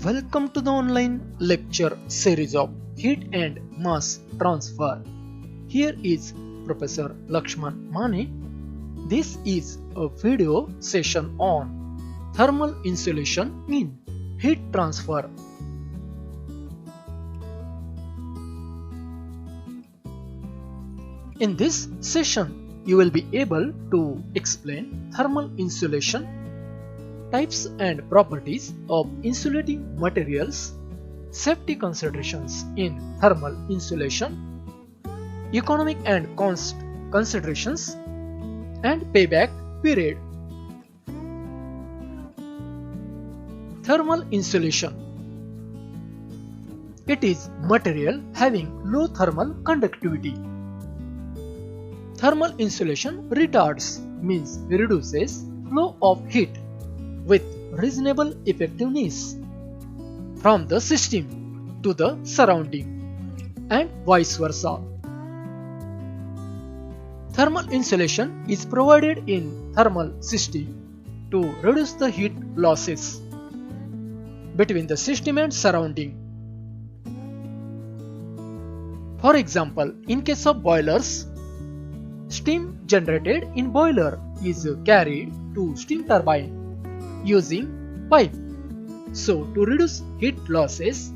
Welcome to the online lecture series of Heat and Mass Transfer. Here is Professor Lakshman Mane. This is a video session on thermal insulation in heat transfer. In this session, you will be able to explain thermal insulation, types and properties of insulating materials, safety considerations in thermal insulation, economic and cost considerations, and payback period. Thermal insulation. It is material having low thermal conductivity. Thermal insulation retards means reduces flow of heat with reasonable effectiveness from the system to the surrounding and vice versa. Thermal insulation is provided in thermal system to reduce the heat losses between the system and surrounding. For example, in case of boilers, steam generated in boiler is carried to steam turbine using pipe. So to reduce heat losses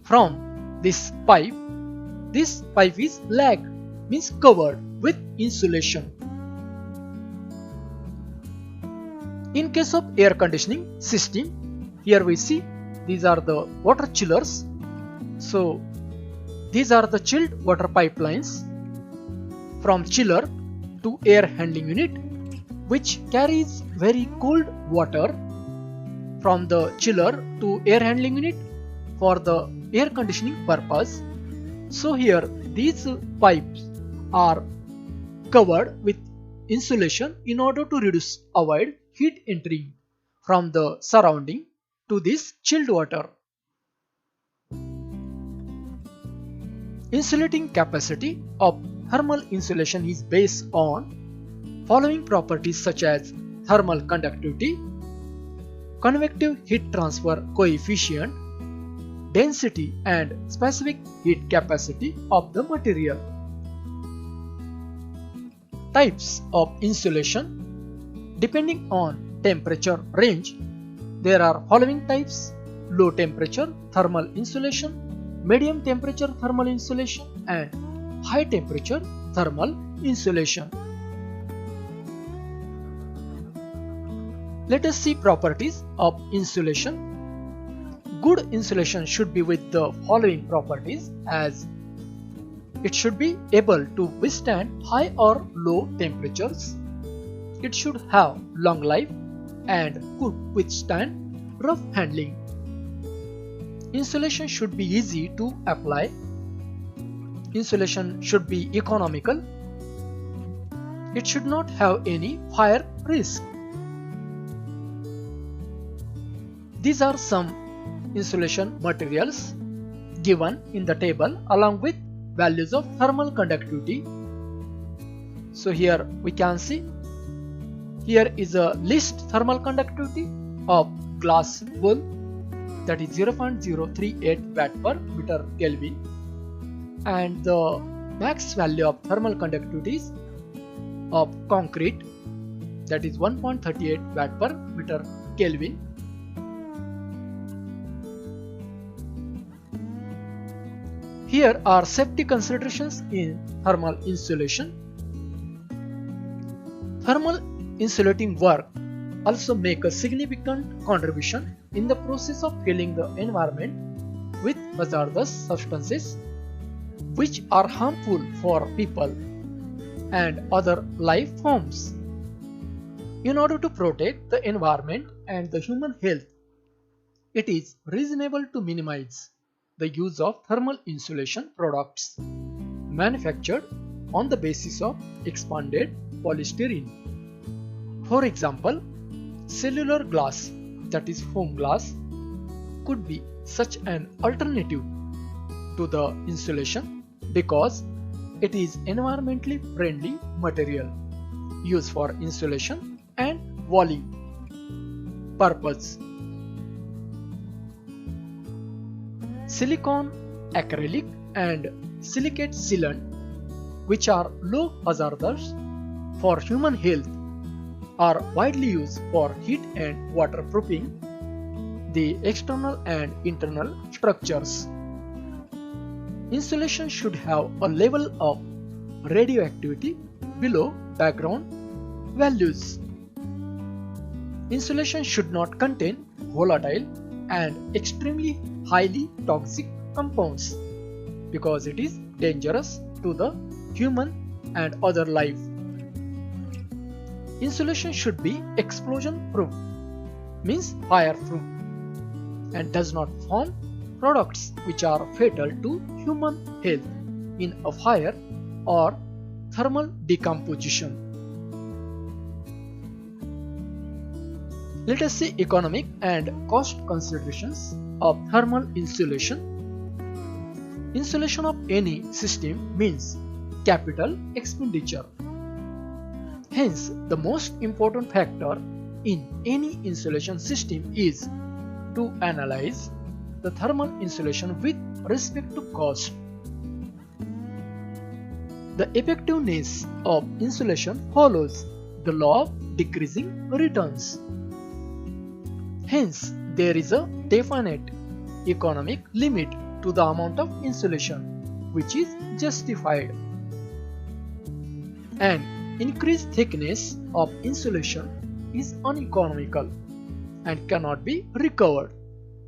from this pipe is lagged, means covered with insulation. In case of air conditioning system, here we see these are the water chillers. So these are the chilled water pipelines from chiller to air handling unit, which carries very cold water from the chiller to air handling unit for the air conditioning purpose. So here these pipes are covered with insulation in order to avoid heat entering from the surrounding to this chilled water. Insulating capacity of thermal insulation is based on following properties such as thermal conductivity, convective heat transfer coefficient, density and specific heat capacity of the material. Types of insulation. Depending on temperature range, there are following types: low temperature thermal insulation, medium temperature thermal insulation, and high temperature thermal insulation. Let us see properties of insulation. Good insulation should be with the following properties, as it should be able to withstand high or low temperatures. It should have long life and could withstand rough handling. Insulation should be easy to apply. Insulation should be economical. It should not have any fire risk. These are some insulation materials given in the table along with values of thermal conductivity. So here we can see, here is a list thermal conductivity of glass wool, that is 0.038 watt per meter Kelvin, and the max value of thermal conductivities of concrete, that is 1.38 watt per meter Kelvin. Here are safety considerations in thermal insulation. Thermal insulating work also make a significant contribution in the process of filling the environment with hazardous substances which are harmful for people and other life forms. In order to protect the environment and the human health, it is reasonable to minimize the use of thermal insulation products manufactured on the basis of expanded polystyrene. For example, cellular glass, that is foam glass, could be such an alternative to the insulation because it is environmentally friendly material used for insulation and walling purpose. silicone, acrylic and silicate sealant, which are low hazardous for human health, are widely used for heat and waterproofing the external and internal structures. Insulation should have a level of radioactivity below background values. Insulation should not contain volatile and extremely highly toxic compounds because it is dangerous to the human and other life. Insulation should be explosion proof, means fire proof, and does not form products which are fatal to human health in a fire or thermal decomposition. Let us see economic and cost considerations of thermal insulation. Insulation of any system means capital expenditure. Hence, the most important factor in any insulation system is to analyze the thermal insulation with respect to cost. The effectiveness of insulation follows the law of decreasing returns. Hence, there is a definite economic limit to the amount of insulation which is justified. An increased thickness of insulation is uneconomical and cannot be recovered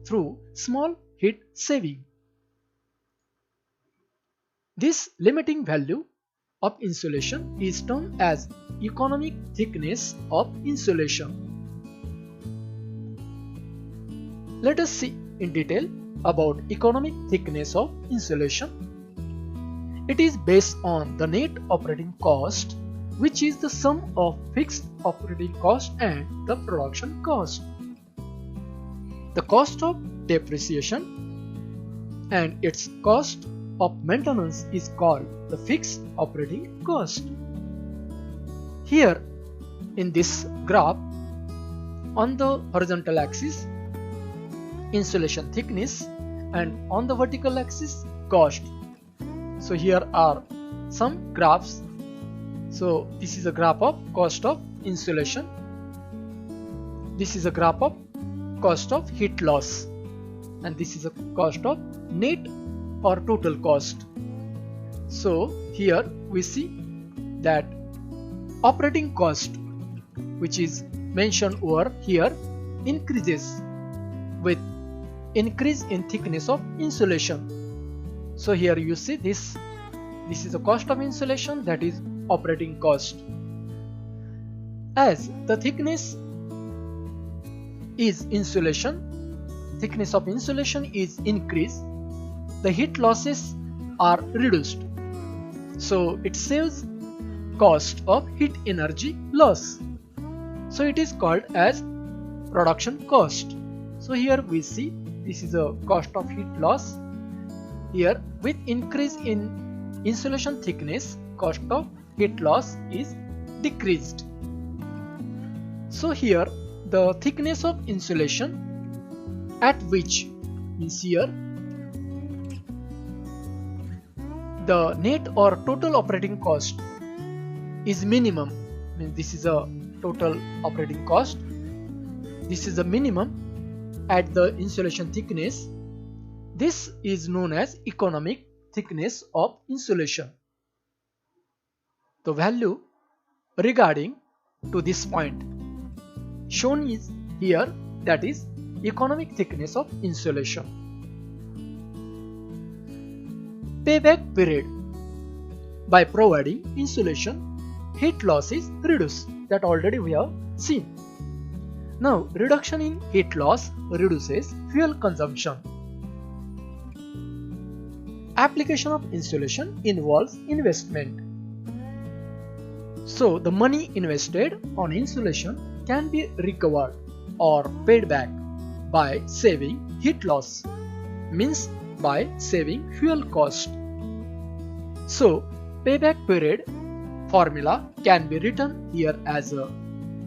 through small heat saving. This limiting value of insulation is termed as economic thickness of insulation. Let us see in detail about economic thickness of insulation. It is based on the net operating cost, which is the sum of fixed operating cost and the production cost. The cost of depreciation and its cost of maintenance is called the fixed operating cost. Here in this graph, on the horizontal axis insulation thickness and on the vertical axis cost. So here are some graphs. So this is a graph of cost of insulation. This is a graph of cost of heat loss, and this is a cost of net or total cost. So here we see that operating cost, which is mentioned over here, increases with increase in thickness of insulation. So here you see this is the cost of insulation, that is operating cost. As the thickness of insulation is increased, the heat losses are reduced. So it saves cost of heat energy loss. So it is called as production cost. So here we see this is a cost of heat loss. Here with increase in insulation thickness, cost of heat loss is decreased. So here the thickness of insulation at which means here the net or total operating cost is minimum, means this is a total operating cost. This is the minimum at the insulation thickness. This is known as economic thickness of insulation. The value regarding to this point shown is here, that is economic thickness of insulation. Payback period. By providing insulation, heat loss is reduced, that already we have seen. Now, reduction in heat loss reduces fuel consumption. Application of insulation involves investment. So, the money invested on insulation can be recovered or paid back by saving heat loss, means by saving fuel cost. So, payback period formula can be written here as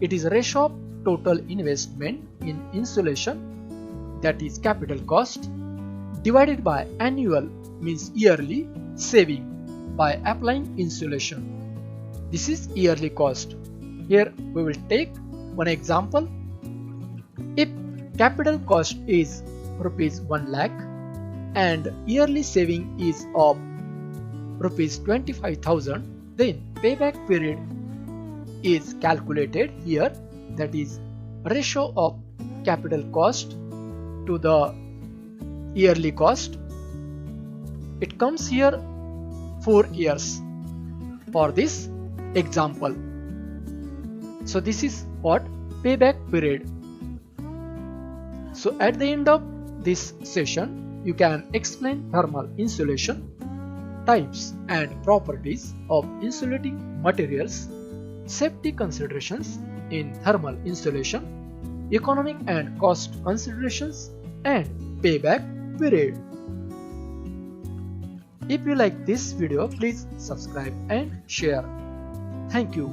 it is ratio of total investment in insulation, that is capital cost, divided by annual means yearly saving by applying insulation. This is yearly cost. Here we will take one example. If capital cost is rupees 1 lakh and yearly saving is of rupees 25,000, then payback period is calculated here, that is ratio of capital cost to the yearly cost. It comes here 4 years for this example. So this is what payback period. So at the end of this session, you can explain thermal insulation, types and properties of insulating materials, safety considerations in thermal insulation, economic and cost considerations, and payback period. If you like this video, please subscribe and share. Thank you.